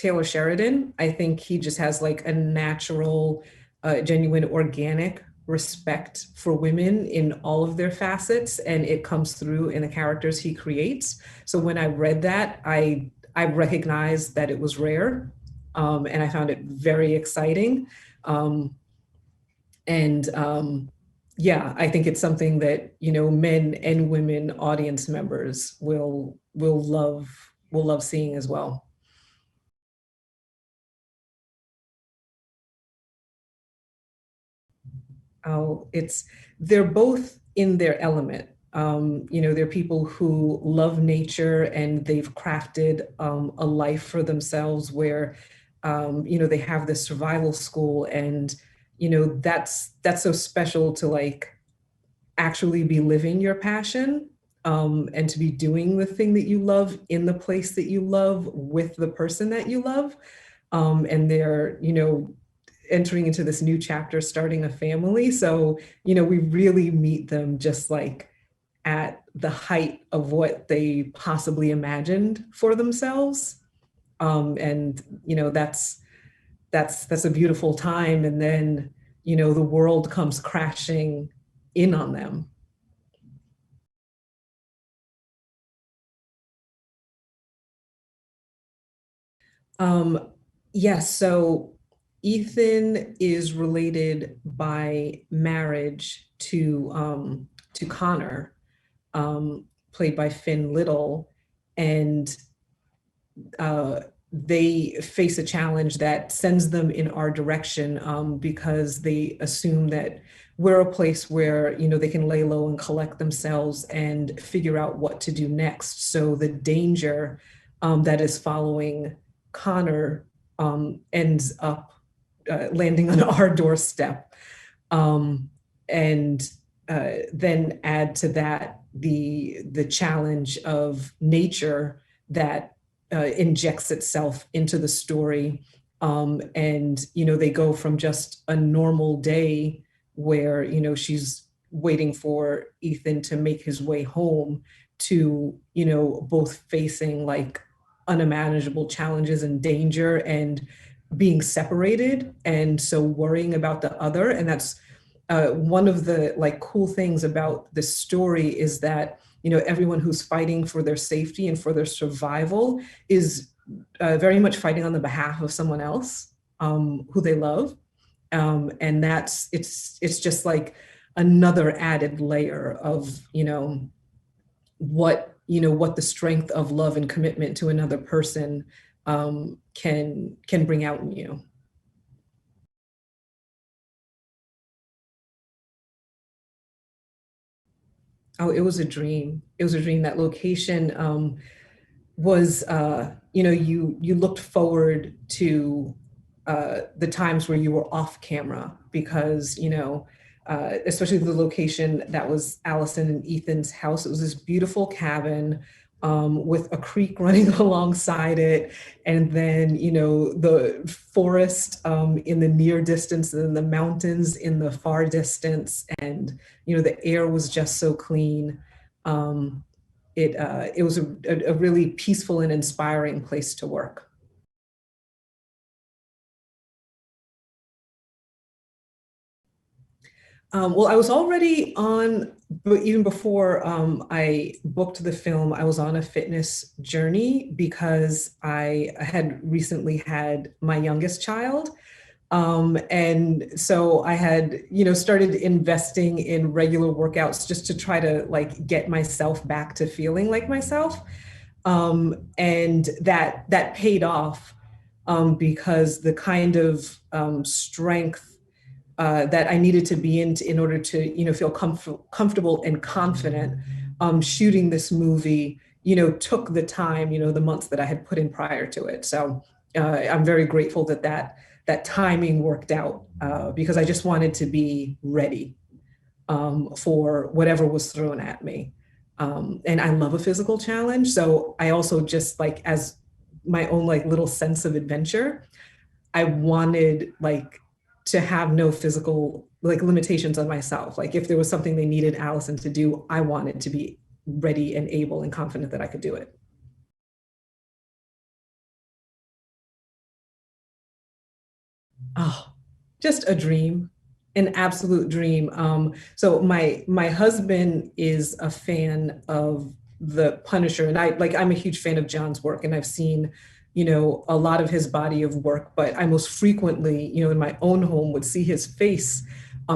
Taylor Sheridan. I think he just has like a natural, genuine, organic respect for women in all of their facets, and it comes through in the characters he creates. So when I read that, I recognized that it was rare, and I found it very exciting. Um, and yeah, I think it's something that, you know, men and women audience members will love seeing as well. Oh, they're both in their element. You know, they're people who love nature and they've crafted a life for themselves where, you know, they have this survival school, and, you know, that's so special to like actually be living your passion, and to be doing the thing that you love in the place that you love with the person that you love. And they're, you know, entering into this new chapter, starting a family. So, you know, we really meet them just like at the height of what they possibly imagined for themselves. And, you know, that's a beautiful time. And then, you know, the world comes crashing in on them. Um, yes, so Ethan is related by marriage to Connor, played by Finn Little, and uh, they face a challenge that sends them in our direction, because they assume that we're a place where, you know, they can lay low and collect themselves and figure out what to do next. So the danger that is following Connor ends up landing on our doorstep. And then add to that the challenge of nature that injects itself into the story. And, you know, they go from just a normal day where, you know, she's waiting for Ethan to make his way home to, you know, both facing like unimaginable challenges and danger and being separated. And so worrying about the other. And that's one of the like cool things about this story is that, you know, everyone who's fighting for their safety and for their survival is very much fighting on the behalf of someone else, who they love. And it's just like another added layer of, you know, what the strength of love and commitment to another person can bring out in you. Oh, it was a dream. It was a dream. That location was, you know, you looked forward to the times where you were off camera because, you know, especially the location that was Allison and Ethan's house. It was this beautiful cabin with a creek running alongside it. And then, you know, the forest in the near distance and the mountains in the far distance. And, you know, the air was just so clean. It was a really peaceful and inspiring place to work. Well, I was already on, but even before I booked the film, I was on a fitness journey because I had recently had my youngest child. And so I had, you know, started investing in regular workouts just to try to like get myself back to feeling like myself. And that paid off, because the kind of strength that I needed to be in order to, you know, feel comfortable and confident shooting this movie, you know, took the time, you know, the months that I had put in prior to it. So I'm very grateful that that timing worked out, because I just wanted to be ready for whatever was thrown at me. And I love a physical challenge. So I also just like, as my own like little sense of adventure, I wanted like to have no physical like limitations on myself. Like if there was something they needed Allison to do, I wanted to be ready and able and confident that I could do it. Oh, just a dream, an absolute dream. So my husband is a fan of The Punisher, and I'm a huge fan of John's work, and I've seen, a lot of his body of work, but I most frequently, in my own home would see his face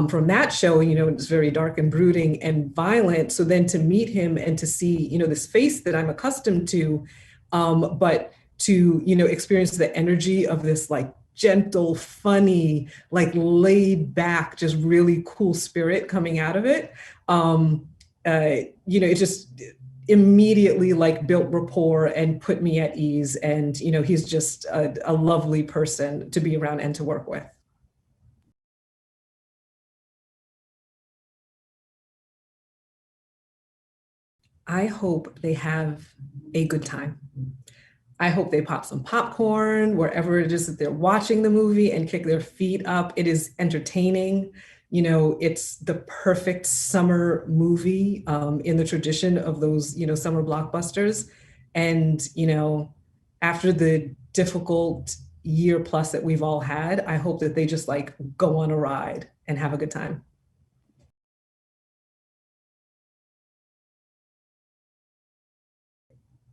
from that show, it's very dark and brooding and violent. So then to meet him and to see, this face that I'm accustomed to, but to, experience the energy of this like gentle, funny, like laid back, just really cool spirit coming out of it. It just immediately like built rapport and put me at ease. And, he's just a lovely person to be around and to work with. I hope they have a good time. I hope they pop some popcorn wherever it is that they're watching the movie and kick their feet up. It is entertaining. It's the perfect summer movie in the tradition of those, summer blockbusters. And, after the difficult year plus that we've all had, I hope that they just like go on a ride and have a good time.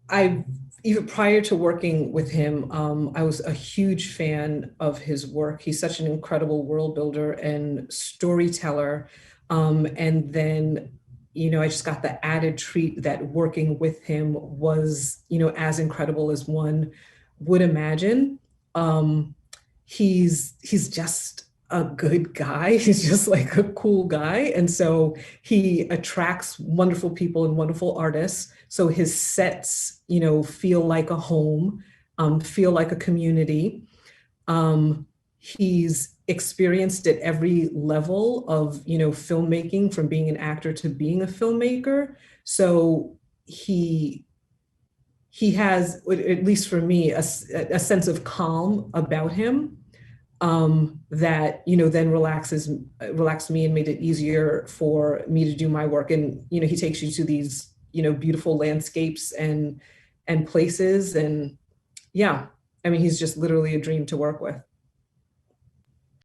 I even prior to working with him, I was a huge fan of his work. He's such an incredible world builder and storyteller. And then, I just got the added treat that working with him was, as incredible as one would imagine. Um, he's just a good guy. He's just like a cool guy. And so he attracts wonderful people and wonderful artists. So his sets, feel like a home, feel like a community. He's experienced at every level of, filmmaking, from being an actor to being a filmmaker. So he he has, at least for me, a sense of calm about him that then relaxed me and made it easier for me to do my work. And he takes you to these beautiful landscapes and places, and yeah, I mean he's just literally a dream to work with.